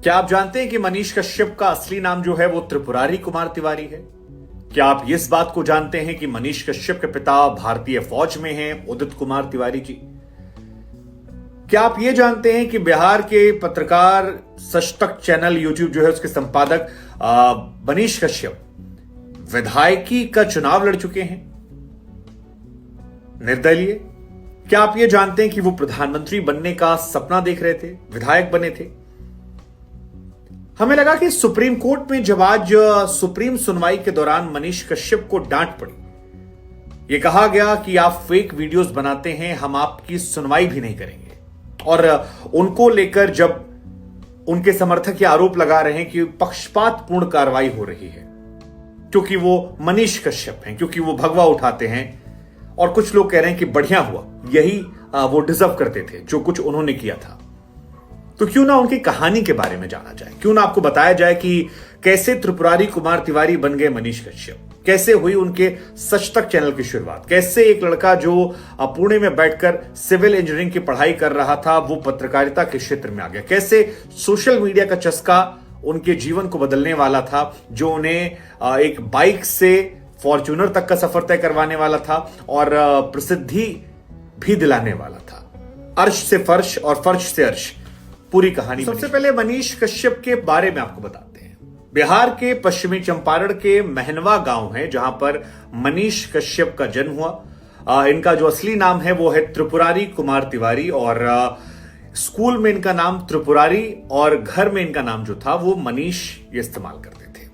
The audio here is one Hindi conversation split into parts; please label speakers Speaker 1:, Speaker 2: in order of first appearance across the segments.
Speaker 1: क्या आप जानते हैं कि मनीष कश्यप का असली नाम जो है वो त्रिपुरारी कुमार तिवारी है? क्या आप इस बात को जानते हैं कि मनीष कश्यप के पिता भारतीय फौज में हैं, उदित कुमार तिवारी जी? क्या आप ये जानते हैं कि बिहार के पत्रकार सच तक चैनल यूट्यूब जो है उसके संपादक मनीष कश्यप विधायकी का चुनाव लड़ चुके हैं, निर्दलीय? क्या आप ये जानते हैं कि वो प्रधानमंत्री बनने का सपना देख रहे थे, विधायक बने थे? हमें लगा कि सुप्रीम कोर्ट में जब आज सुप्रीम सुनवाई के दौरान मनीष कश्यप को डांट पड़ी, यह कहा गया कि आप फेक वीडियोस बनाते हैं, हम आपकी सुनवाई भी नहीं करेंगे। और उनको लेकर जब उनके समर्थक ये आरोप लगा रहे हैं कि पक्षपातपूर्ण कार्रवाई हो रही है क्योंकि वो मनीष कश्यप हैं, क्योंकि वो भगवा उठाते हैं, और कुछ लोग कह रहे हैं कि बढ़िया हुआ, यही वो डिजर्व करते थे जो कुछ उन्होंने किया था, तो क्यों ना उनकी कहानी के बारे में जाना जाए, क्यों ना आपको बताया जाए कि कैसे त्रिपुरारी कुमार तिवारी बन गए मनीष कश्यप, कैसे हुई उनके सच तक चैनल की शुरुआत, कैसे एक लड़का जो पुणे में बैठकर सिविल इंजीनियरिंग की पढ़ाई कर रहा था वो पत्रकारिता के क्षेत्र में आ गया, कैसे सोशल मीडिया का चस्का उनके जीवन को बदलने वाला था, जो उन्हें एक बाइक से फॉर्च्यूनर तक का सफर तय करवाने वाला था और प्रसिद्धि भी दिलाने वाला था। अर्श से फर्श और फर्श से अर्श, पूरी कहानी। सबसे पहले मनीष कश्यप के बारे में आपको बताते हैं। बिहार के पश्चिमी चंपारण के महनवा गांव है जहां पर मनीष कश्यप का जन्म हुआ। इनका जो असली नाम है वो है त्रिपुरारी कुमार तिवारी, और स्कूल में इनका नाम त्रिपुरारी और घर में इनका नाम जो था वो मनीष ये इस्तेमाल करते थे।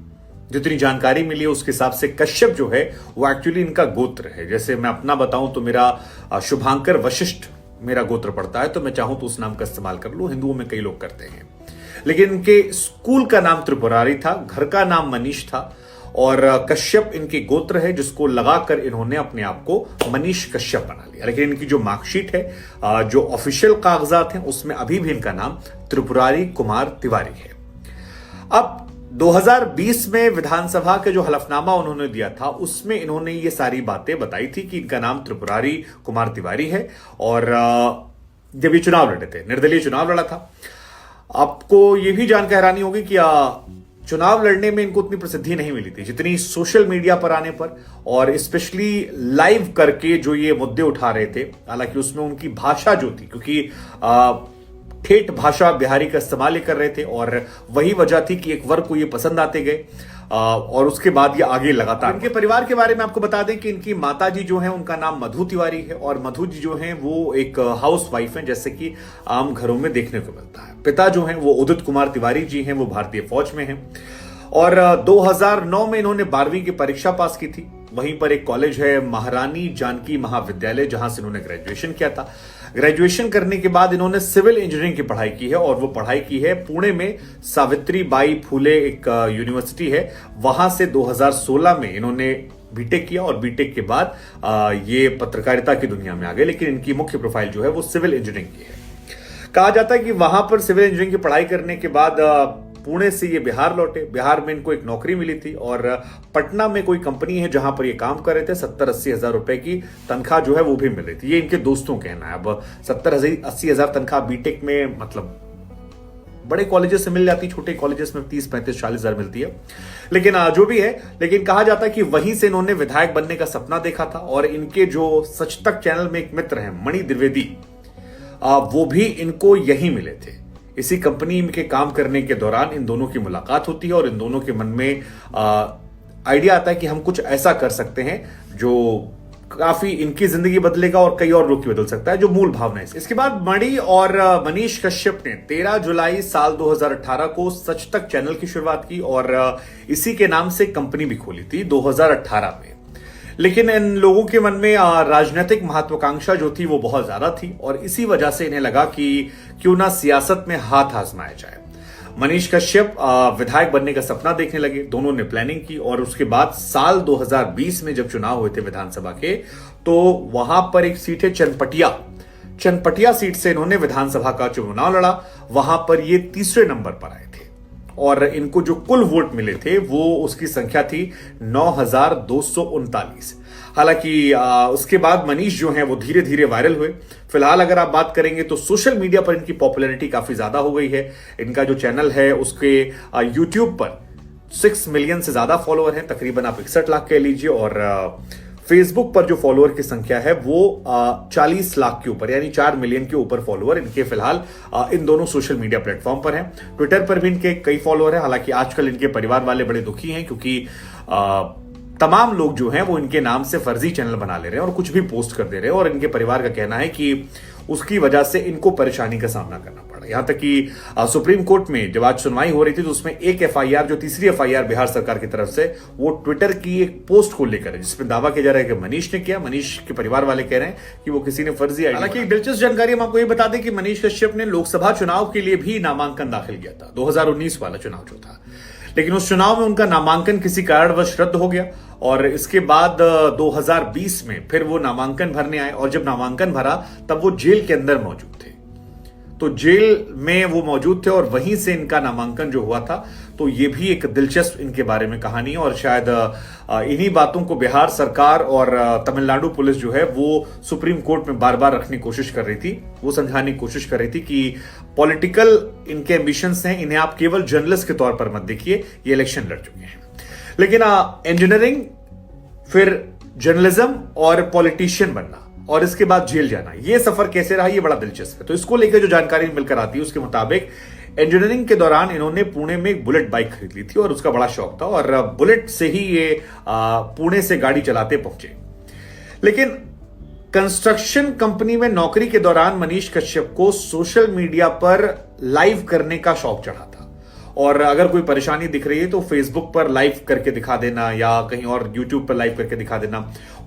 Speaker 1: जितनी जानकारी मिली है उसके हिसाब से कश्यप जो है वो एक्चुअली इनका गोत्र है। जैसे मैं अपना बताऊं तो मेरा शुभांकर वशिष्ठ मेरा गोत्र पड़ता है, तो मैं चाहूं तो उस नाम का इस्तेमाल कर लूं, हिंदुओं में कई लोग करते हैं। लेकिन इनके स्कूल का नाम त्रिपुरारी था, घर का नाम मनीष था, और कश्यप इनके गोत्र है जिसको लगाकर इन्होंने अपने आप को मनीष कश्यप बना लिया। लेकिन इनकी जो मार्कशीट है, जो ऑफिशियल कागजात हैं, उसमें अभी भी इनका नाम त्रिपुरारी कुमार तिवारी है। अब 2020 में विधानसभा के जो हलफनामा उन्होंने दिया था उसमें इन्होंने ये सारी बातें बताई थी कि इनका नाम त्रिपुरारी कुमार तिवारी है, और जब ये चुनाव लड़े थे, निर्दलीय चुनाव लड़ा था। आपको ये भी जानकर हैरानी होगी कि चुनाव लड़ने में इनको उतनी प्रसिद्धि नहीं मिली थी जितनी सोशल मीडिया पर आने पर, और स्पेशली लाइव करके जो ये मुद्दे उठा रहे थे। हालांकि उसमें उनकी भाषा जो थी, क्योंकि ठेठ भाषा बिहारी का इस्तेमाल कर रहे थे, और वही वजह थी कि एक वर्ग को ये पसंद आते गए, और उसके बाद ये आगे लगातार। इनके परिवार के बारे में आपको बता दें कि इनकी माताजी जो है उनका नाम मधु तिवारी है, और मधु जी जो है वो एक हाउस वाइफ है, जैसे कि आम घरों में देखने को मिलता है। पिता जो है वो उदित कुमार तिवारी जी हैं, वो भारतीय फौज में हैं, और 2009 में इन्होंने 12वीं की परीक्षा पास की थी। वहीं पर एक कॉलेज है महारानी जानकी महाविद्यालय, जहां से इन्होंने ग्रेजुएशन किया था। ग्रेजुएशन करने के बाद इन्होंने सिविल इंजीनियरिंग की पढ़ाई की है, और वो पढ़ाई की है पुणे में सावित्री बाई फुले एक यूनिवर्सिटी है, वहां से 2016 में इन्होंने बीटेक किया, और बीटेक के बाद ये पत्रकारिता की दुनिया में आ गए। लेकिन इनकी मुख्य प्रोफाइल जो है वो सिविल इंजीनियरिंग की है। कहा जाता है कि वहां पर सिविल इंजीनियरिंग की पढ़ाई करने के बाद पुणे से ये बिहार लौटे। बिहार में इनको एक नौकरी मिली थी, और पटना में कोई कंपनी है जहां पर ये काम कर रहे थे। 70-80 हजार रुपए की तनख्वाह जो है वो भी मिल रही थी, ये इनके दोस्तों कहना है। अब 70-80 हजार तनख्वाह बीटेक में, मतलब बड़े कॉलेजेस से मिल जाती, छोटे कॉलेजेस में 30-35-40 हजार मिलती है। लेकिन जो भी है, लेकिन कहा जाता है कि वहीं से इन्होंने विधायक बनने का सपना देखा था। और इनके जो सच तक चैनल में एक मित्र हैं मणि द्विवेदी, वो भी इनको यही मिले थे। इसी कंपनी के काम करने के दौरान इन दोनों की मुलाकात होती है, और इन दोनों के मन में आइडिया आता है कि हम कुछ ऐसा कर सकते हैं जो काफी इनकी जिंदगी बदलेगा और कई और लोग की बदल सकता है, जो मूल भावना है। इसके बाद मणि और मनीष कश्यप ने 13 जुलाई साल 2018 को सच तक चैनल की शुरुआत की, और इसी के नाम से कंपनी भी खोली थी 2018 में। लेकिन इन लोगों के मन में राजनीतिक महत्वाकांक्षा जो थी वो बहुत ज्यादा थी, और इसी वजह से इन्हें लगा कि क्यों ना सियासत में हाथ आजमाया जाए। मनीष कश्यप विधायक बनने का सपना देखने लगे, दोनों ने प्लानिंग की, और उसके बाद साल 2020 में जब चुनाव हुए थे विधानसभा के, तो वहां पर एक सीट है चनपटिया सीट से इन्होंने विधानसभा का चुनाव लड़ा। वहां पर ये तीसरे नंबर पर आए थे, और इनको जो कुल वोट मिले थे वो उसकी संख्या थी 9239। हालांकि उसके बाद मनीष जो हैं वो धीरे धीरे वायरल हुए। फिलहाल अगर आप बात करेंगे तो सोशल मीडिया पर इनकी पॉपुलैरिटी काफी ज्यादा हो गई है। इनका जो चैनल है उसके यूट्यूब पर 6 मिलियन से ज्यादा फॉलोअर हैं, तकरीबन आप 61 लाख कह लीजिए, और फेसबुक पर जो फॉलोअर की संख्या है वो 40 लाख के ऊपर, यानी 4 मिलियन के ऊपर फॉलोअर इनके फिलहाल इन दोनों सोशल मीडिया प्लेटफॉर्म पर हैं। ट्विटर पर भी इनके कई फॉलोअर हैं। हालांकि आजकल इनके परिवार वाले बड़े दुखी हैं, क्योंकि तमाम लोग जो हैं वो इनके नाम से फर्जी चैनल बना ले रहे हैं और कुछ भी पोस्ट कर दे रहे हैं, और इनके परिवार का कहना है कि उसकी वजह से इनको परेशानी का सामना करना पड़ा। यहां तक कि सुप्रीम कोर्ट में जब आज सुनवाई हो रही थी तो उसमें एक एफआईआर, जो तीसरी एफआईआर बिहार सरकार की तरफ से, वो ट्विटर की एक पोस्ट को लेकर है, जिसमें दावा किया जा रहा है कि मनीष ने किया। मनीष के परिवार वाले कह रहे हैं कि वो किसी ने फर्जी आईडी। हालांकि एक दिलचस्प जानकारी हम आपको ये बता दें कि मनीष कश्यप ने लोकसभा चुनाव के लिए भी नामांकन दाखिल किया था, 2019 वाला चुनाव जो था, लेकिन उस चुनाव में उनका नामांकन किसी कारणवश रद्द हो गया, और इसके बाद 2020 में फिर वो नामांकन भरने आए, और जब नामांकन भरा तब वो जेल के अंदर मौजूद थे। तो जेल में वो मौजूद थे और वहीं से इनका नामांकन जो हुआ था। तो ये भी एक दिलचस्प इनके बारे में कहानी है, और शायद इन्हीं बातों को बिहार सरकार और तमिलनाडु पुलिस जो है वो सुप्रीम कोर्ट में बार बार रखने की कोशिश कर रही थी। वो समझाने की कोशिश कर रही थी कि पॉलिटिकल इनके एम्बिशंस हैं, इन्हें आप केवल जर्नलिस्ट के तौर पर मत देखिए, ये इलेक्शन लड़ चुके हैं। लेकिन इंजीनियरिंग, फिर जर्नलिज्म और पॉलिटिशियन बनना, और इसके बाद जेल जाना, ये सफर कैसे रहा, ये बड़ा दिलचस्प है। तो इसको लेकर जो जानकारी मिलकर आती है उसके मुताबिक इंजीनियरिंग के दौरान इन्होंने पुणे में एक बुलेट बाइक खरीद ली थी, और उसका बड़ा शौक था, और बुलेट से ही ये पुणे से गाड़ी चलाते पहुंचे। लेकिन कंस्ट्रक्शन कंपनी में नौकरी के दौरान मनीष कश्यप को सोशल मीडिया पर लाइव करने का शौक चढ़ा था, और अगर कोई परेशानी दिख रही है तो फेसबुक पर लाइव करके दिखा देना, या कहीं और यूट्यूब पर लाइव करके दिखा देना,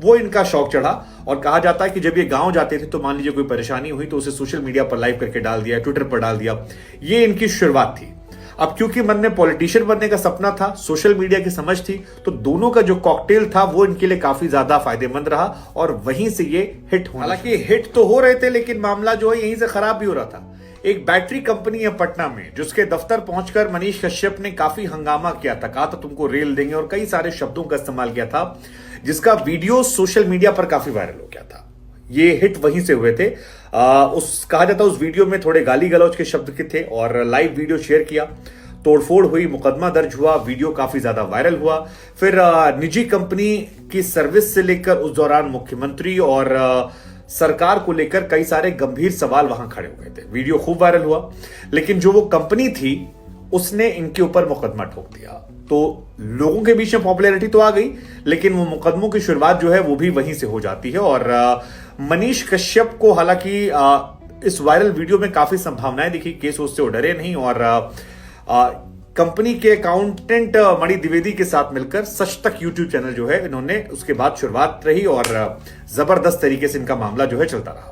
Speaker 1: वो इनका शौक चढ़ा। और कहा जाता है कि जब ये गांव जाते थे तो मान लीजिए कोई परेशानी हुई तो उसे सोशल मीडिया पर लाइव करके डाल दिया, ट्विटर पर डाल दिया। ये इनकी शुरुआत थी। अब क्योंकि मन में पॉलिटिशियन बनने का सपना था, सोशल मीडिया की समझ थी, तो दोनों का जो कॉकटेल था वो इनके लिए काफी ज्यादा फायदेमंद रहा, और वहीं से ये हिट हुआ। हालांकि हिट तो हो रहे थे, लेकिन मामला जो है यहीं से खराब भी हो रहा था। एक बैटरी कंपनी है पटना में, जिसके दफ्तर पहुंचकर मनीष कश्यप ने काफी हंगामा किया था, कहा था तुमको रेल देंगे, और कई सारे शब्दों का इस्तेमाल किया था, जिसका वीडियो सोशल मीडिया पर काफी वायरल हो गया था। ये हिट वहीं से हुए थे। कहा जाता उस वीडियो में थोड़े गाली गलौज के शब्द के थे, और लाइव वीडियो शेयर किया, तोड़फोड़ हुई, मुकदमा दर्ज हुआ, वीडियो काफी ज्यादा वायरल हुआ। फिर निजी कंपनी की सर्विस से लेकर उस दौरान मुख्यमंत्री और सरकार को लेकर कई सारे गंभीर सवाल वहां खड़े हो गए थे। वीडियो खूब वायरल हुआ, लेकिन जो वो कंपनी थी उसने इनके ऊपर मुकदमा ठोक दिया। तो लोगों के बीच में पॉपुलैरिटी तो आ गई, लेकिन वो मुकदमों की शुरुआत जो है वो भी वहीं से हो जाती है। और मनीष कश्यप को हालांकि इस वायरल वीडियो में काफी संभावनाएं दिखी, केस उससे वो डरे नहीं, और कंपनी के अकाउंटेंट मणि द्विवेदी के साथ मिलकर सच तक यूट्यूब चैनल जो है इन्होंने उसके बाद शुरुआत रही, और जबरदस्त तरीके से इनका मामला जो है चलता रहा।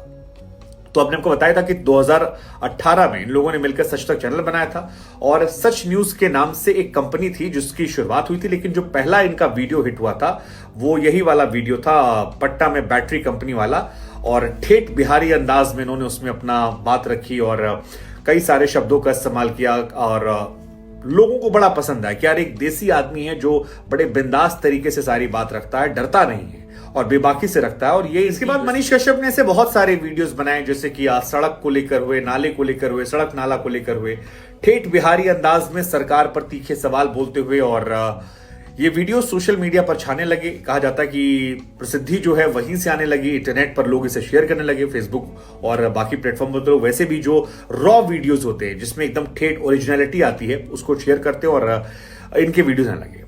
Speaker 1: तो आपने हमको बताया था कि 2018 में इन लोगों ने मिलकर सच तक चैनल बनाया था, और सच न्यूज के नाम से एक कंपनी थी जिसकी शुरुआत हुई थी। लेकिन जो पहला इनका वीडियो हिट हुआ था वो यही वाला वीडियो था, पटना में बैटरी कंपनी वाला, और ठेठ बिहारी अंदाज में इन्होंने उसमें अपना बात रखी और कई सारे शब्दों का इस्तेमाल किया, और लोगों को बड़ा पसंद आया कि यार एक देसी आदमी है जो बड़े बिंदास तरीके से सारी बात रखता है, डरता नहीं है और बेबाकी से रखता है। और ये इसके बाद मनीष कश्यप ने ऐसे बहुत सारे वीडियोस बनाए, जैसे कि सड़क को लेकर हुए, नाले को लेकर हुए, सड़क नाला को लेकर हुए, ठेठ बिहारी अंदाज में सरकार पर तीखे सवाल बोलते हुए, और ये वीडियो सोशल मीडिया पर छाने लगे। कहा जाता है कि प्रसिद्धि जो है वहीं से आने लगी, इंटरनेट पर लोग इसे शेयर करने लगे, फेसबुक और बाकी प्लेटफॉर्म पर। तो वैसे भी जो रॉ वीडियोस होते हैं जिसमें एकदम ठेठ ओरिजिनलिटी आती है उसको शेयर करते और इनके वीडियोस आने लगे।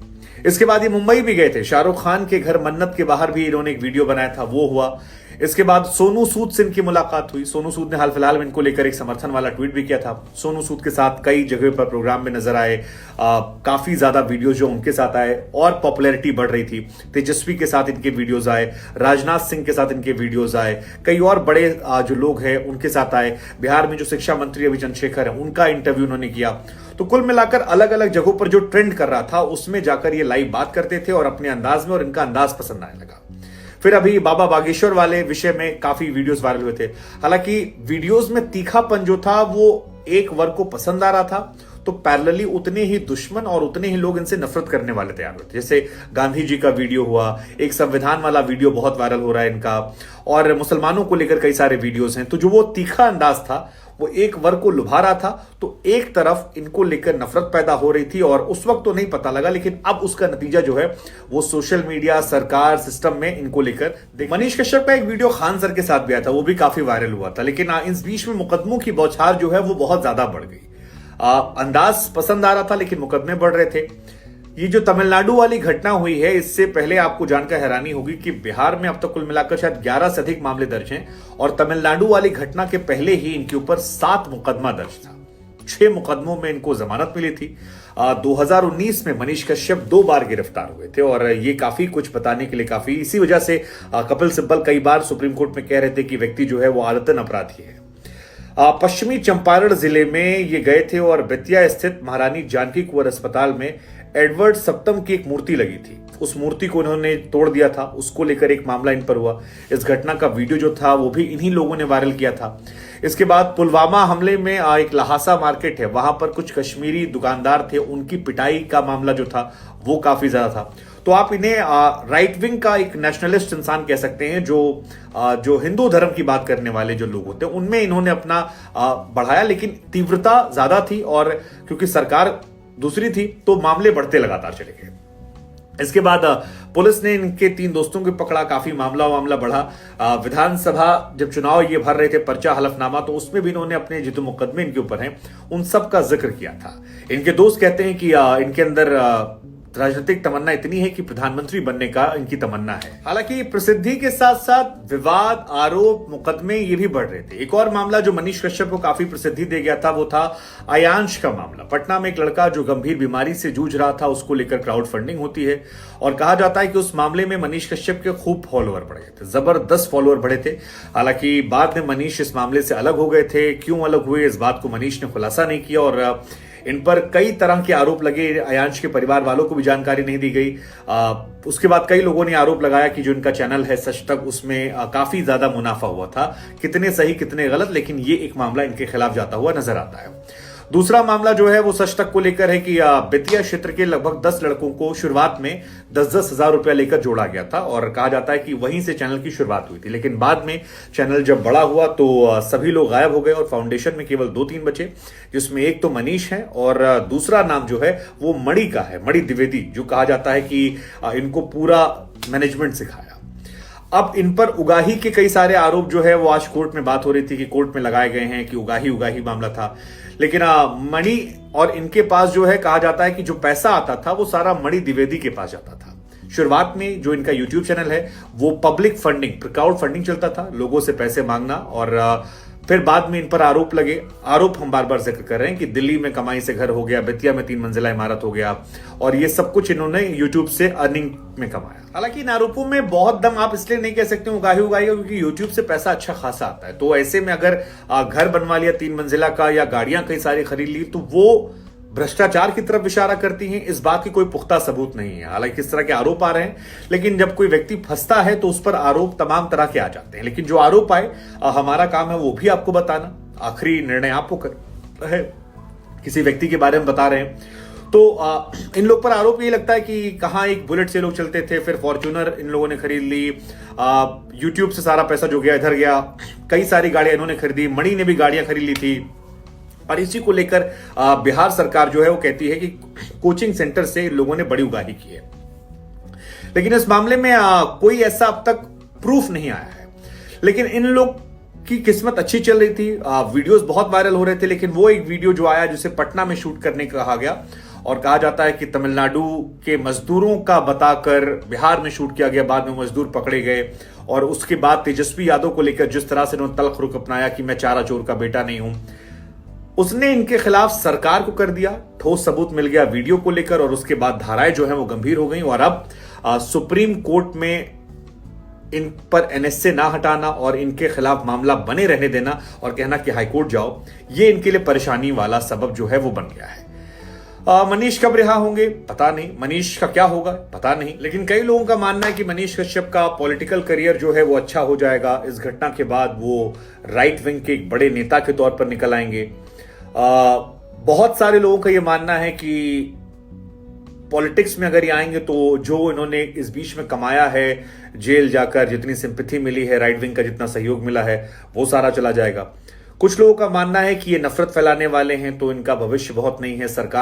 Speaker 1: इसके बाद ये मुंबई भी गए थे, शाहरुख खान के घर मन्नत के बाहर भी इन्होंने एक वीडियो बनाया था, वो हुआ। इसके बाद सोनू सूद से इनकी मुलाकात हुई। सोनू सूद ने हाल फिलहाल में इनको लेकर एक समर्थन वाला ट्वीट भी किया था। सोनू सूद के साथ कई जगह पर प्रोग्राम में नजर आए, काफी ज्यादा वीडियोस जो उनके साथ आए और पॉपुलैरिटी बढ़ रही थी। तेजस्वी के साथ इनके वीडियोस आए, राजनाथ सिंह के साथ इनके वीडियोस आए, कई और बड़े जो लोग हैं उनके साथ आए। बिहार में जो शिक्षा मंत्री अभी चंद्रशेखर है उनका इंटरव्यू उन्होंने किया। तो कुल मिलाकर अलग अलग जगहों पर जो ट्रेंड कर रहा था उसमें जाकर ये लाइव बात करते थे और अपने अंदाज में, और इनका अंदाज पसंद आने लगा। फिर अभी बाबा बागेश्वर वाले विषय में काफी वीडियोस वायरल हुए थे। हालांकि वीडियोस में तीखापन जो था वो एक वर्ग को पसंद आ रहा था, तो पैरेलली उतने ही दुश्मन और उतने ही लोग इनसे नफरत करने वाले तैयार हुए थे। जैसे गांधी जी का वीडियो हुआ, एक संविधान वाला वीडियो बहुत वायरल हो रहा है इनका, और मुसलमानों को लेकर कई सारे वीडियोस हैं। तो जो वो तीखा अंदाज था वो एक वर्ग को लुभा रहा था, तो एक तरफ इनको लेकर नफरत पैदा हो रही थी और उस वक्त तो नहीं पता लगा, लेकिन अब उसका नतीजा जो है वो सोशल मीडिया, सरकार, सिस्टम में इनको लेकर मनीष कश्यप का एक वीडियो खान सर के साथ भी आया था, वो भी काफी वायरल हुआ था। लेकिन इस बीच में मुकदमों की बौछार जो है वो बहुत ज्यादा बढ़ गई। अंदाज पसंद आ रहा था लेकिन मुकदमे बढ़ रहे थे। ये जो तमिलनाडु वाली घटना हुई है, इससे पहले आपको जानकर हैरानी होगी कि बिहार में अब तक कुल मिलाकर शायद 11 से अधिक मामले दर्ज हैं, और तमिलनाडु वाली घटना के पहले ही इनके ऊपर 7 मुकदमा दर्ज था। 6 मुकदमों में इनको जमानत मिली थी। 2019 में मनीष कश्यप 2 बार गिरफ्तार हुए थे, और ये काफी कुछ बताने के लिए काफी, इसी वजह से कपिल सिब्बल कई बार सुप्रीम कोर्ट में कह रहे थे कि व्यक्ति जो है वो आदतन अपराधी है। पश्चिमी चंपारण जिले में ये गए थे और बेतिया स्थित महारानी जानकी कुंवर अस्पताल में एडवर्ड सप्तम की एक मूर्ति लगी थी, उस मूर्ति को उन्होंने तोड़ दिया था। उसको लेकर एक मामला इन पर हुआ। इस घटना का वीडियो जो था वो भी इन्हीं लोगों ने वायरल किया था। इसके बाद पुलवामा हमले में एक लहासा मार्केट है, वहां पर कुछ कश्मीरी दुकानदार थे, उनकी पिटाई का मामला जो था वो काफी ज्यादा था। तो आप इन्हें राइट विंग का एक नेशनलिस्ट इंसान कह सकते हैं, जो हिंदू धर्म की बात करने वाले जो लोग होते हैं उनमें इन्होंने अपना बढ़ाया, लेकिन तीव्रता ज्यादा थी और क्योंकि सरकार दूसरी थी तो मामले बढ़ते लगातार चले गए। इसके बाद पुलिस ने इनके 3 दोस्तों को पकड़ा, काफी मामला बढ़ा। विधानसभा जब चुनाव ये भर रहे थे, पर्चा हलफनामा, तो उसमें भी इन्होंने अपने जो मुकदमे इनके ऊपर हैं उन सब का जिक्र किया था। इनके दोस्त कहते हैं कि इनके अंदर राजनीतिक तमन्ना इतनी है कि प्रधानमंत्री बनने का इनकी तमन्ना है। हालांकि प्रसिद्धि के साथ साथ विवाद, आरोप, मुकदमे ये भी बढ़ रहे थे। एक और मामला जो मनीष कश्यप को काफी प्रसिद्धि दे गया था वो था अयांश का मामला। पटना में एक लड़का जो गंभीर बीमारी से जूझ रहा था, उसको लेकर क्राउड फंडिंग होती है, और कहा जाता है कि उस मामले में मनीष कश्यप के खूब फॉलोअर बढ़े थे, जबरदस्त फॉलोअर बढ़े थे। हालांकि बाद में मनीष इस मामले से अलग हो गए थे। क्यों अलग हुए इस बात को मनीष ने खुलासा नहीं किया, और इन पर कई तरह के आरोप लगे। अयांश के परिवार वालों को भी जानकारी नहीं दी गई। उसके बाद कई लोगों ने आरोप लगाया कि जो इनका चैनल है सच तक, उसमें काफी ज्यादा मुनाफा हुआ था। कितने सही कितने गलत, लेकिन ये एक मामला इनके खिलाफ जाता हुआ नजर आता है। दूसरा मामला जो है वो सच तक को लेकर है कि बेतिया क्षेत्र के लगभग 10 लड़कों को शुरुआत में 10-10 हजार रुपया लेकर जोड़ा गया था, और कहा जाता है कि वहीं से चैनल की शुरुआत हुई थी। लेकिन बाद में चैनल जब बड़ा हुआ तो सभी लोग गायब हो गए और फाउंडेशन में केवल 2-3 बचे, जिसमें एक तो मनीष है और दूसरा नाम जो है वो मणि का है, मणि द्विवेदी, जो कहा जाता है कि इनको पूरा मैनेजमेंट सिखाया। अब इन पर उगाही के कई सारे आरोप जो है वो आज कोर्ट में बात हो रही थी कि कोर्ट में लगाए गए हैं कि उगाही मामला था। लेकिन मणि और इनके पास जो है कहा जाता है कि जो पैसा आता था वो सारा मणि द्विवेदी के पास जाता था। शुरुआत में जो इनका यूट्यूब चैनल है वो पब्लिक फंडिंग, क्राउड फंडिंग चलता था, लोगों से पैसे मांगना, और फिर बाद में इन पर आरोप लगे। आरोप हम बार बार जिक्र कर रहे हैं कि दिल्ली में कमाई से घर हो गया, बेतिया में 3 मंजिला इमारत हो गया, और ये सब कुछ इन्होंने यूट्यूब से अर्निंग में कमाया। हालांकि इन आरोपों में बहुत दम आप इसलिए नहीं कह सकते उगाही क्योंकि यूट्यूब से पैसा अच्छा खासा आता है। तो ऐसे में अगर घर बनवा लिया 3 मंजिला का या गाड़ियां कई सारी खरीद ली तो वो भ्रष्टाचार की तरफ इशारा करती हैं, इस बात की कोई पुख्ता सबूत नहीं है। हालांकि इस तरह के आरोप आ रहे हैं, लेकिन जब कोई व्यक्ति फंसता है तो उस पर आरोप तमाम तरह के आ जाते हैं। लेकिन जो आरोप आए हमारा काम है वो भी आपको बताना, आखिरी निर्णय आपको कर है। किसी व्यक्ति के बारे में बता रहे हैं तो इन लोग पर आरोप ये लगता है कि कहां एक बुलेट से लोग चलते थे, फिर फॉर्च्यूनर इन लोगों ने खरीद ली, यूट्यूब से सारा पैसा जो गया इधर गया, कई सारी गाड़ियां इन्होंने खरीदी, मणि ने भी गाड़ियां खरीद ली थी। और इसी को लेकर बिहार सरकार जो है वो कहती है कि कोचिंग सेंटर से लोगों ने बड़ी उगाही की है। लेकिन इस मामले में कोई ऐसा अब तक प्रूफ नहीं आया है। लेकिन इन लोग की किस्मत अच्छी चल रही थी, वीडियोस बहुत वायरल हो रहे थे। लेकिन वो एक वीडियो जो आया जिसे पटना में शूट करने का कहा गया, और कहा जाता है कि तमिलनाडु के मजदूरों का बताकर बिहार में शूट किया गया, बाद में मजदूर पकड़े गए, और उसके बाद तेजस्वी यादव को लेकर जिस तरह से उन्होंने तल्ख रुख अपनाया कि मैं चारा चोर का बेटा नहीं हूं, उसने इनके खिलाफ सरकार को कर दिया। ठोस सबूत मिल गया वीडियो को लेकर, और उसके बाद धाराएं जो है वो गंभीर हो गई। और अब सुप्रीम कोर्ट में इन पर एनएसए ना हटाना और इनके खिलाफ मामला बने रहने देना और कहना कि हाईकोर्ट जाओ, ये इनके लिए परेशानी वाला सबब जो है वो बन गया है। मनीष कब रिहा होंगे पता नहीं, मनीष का क्या होगा पता नहीं, लेकिन कई लोगों का मानना है कि मनीष कश्यप का पॉलिटिकल करियर जो है वो अच्छा हो जाएगा। इस घटना के बाद वो राइट विंग के एक बड़े नेता के तौर पर निकल आएंगे। बहुत सारे लोगों का यह मानना है कि पॉलिटिक्स में अगर ये आएंगे तो जो इन्होंने इस बीच में कमाया है, जेल जाकर जितनी सिंपैथी मिली है, राइट विंग का जितना सहयोग मिला है, वो सारा चला जाएगा। कुछ लोगों का मानना है कि ये नफरत फैलाने वाले हैं, तो इनका भविष्य बहुत नहीं है। सरकार